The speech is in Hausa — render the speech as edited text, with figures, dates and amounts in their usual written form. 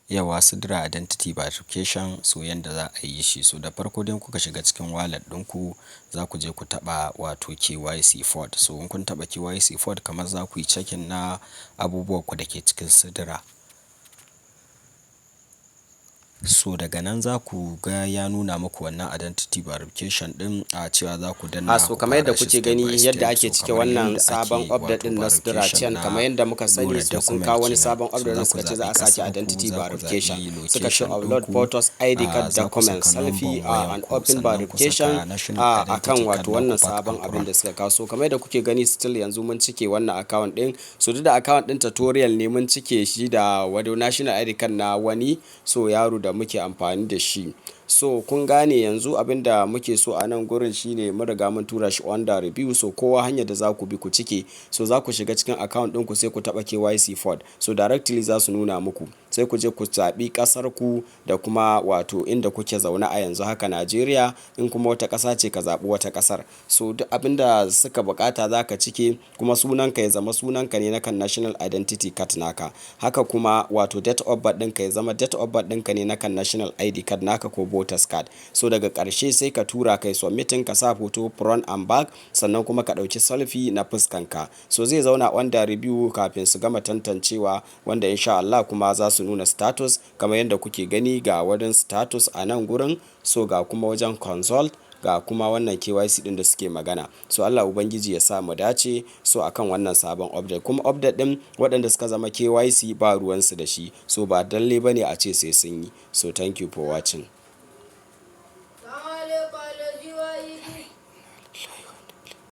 Yawa Sidra Identity Verification, so yanda za a yi shi. So da farko dai kuka shiga cikin wallet ɗinku za ku je ku taɓa wato KYC Forward. So in kun taɓa KYC Forward kamar za ku yi checking na abubuwan ku da ke cikin Sidra. So daga nan za ku ga ya nuna muku wannan identity verification ɗin a cewa za ku danna so kamar yadda kuke gani yadda ake cike wannan sabon update din na Sidra Chain, kamar yadda muka sani so sun kawo wani sabon update suka ce za a sake identity verification, suka ce upload photos, ID card, documents, selfie and open verification akan wato wannan sabon abin da suka kawo. So kamar yadda kuke gani still yanzu mun cike wannan account din, so duk da account din tutorial ne mun cike shi da wado national ID card na wani so yaro da muke amfani da shi. So kun gane yanzu abinda muke so a nan gurin shine mun riga mun tura shi under review, so kowa hanyar da za ku bi ku cike, so za ku shiga cikin account ɗinku sai ku taɓa KYC Forward, so directly za su nuna muku sai ku je ku zaɓi ƙasar ku da kuma wato inda kuke zaune a yanzu haka Najeriya, in kuma wata ƙasa ce ka zaɓi wata ƙasar. So duk abinda suka buƙata za ka cike, kuma sunanka ya zama sunanka ne na kan national identity card naka, haka kuma wato date of birth ɗinka ya zama date of birth ɗinka ne na kan national ID card naka ko voters card. So daga ƙarshe sai ka tura kai submitting, ka sa hoto front and back, sannan kuma ka ɗauki selfie na fuskanka. So zai zauna under review kafin su gama tantancewa, wanda insha Allah kuma za su nuna status kamar yadda kuke gani ga wajen status a nan gurin, so ga kuma wajen consult, ga kuma wannan KYC din da suke magana. So Allah ubangiji ya sa mu dace so akan wannan sabon update, kuma update din waɗanda suka zama KYC ba ruwansu da shi, so ba dalle bane a ce sai sun yi. So thank you for watching.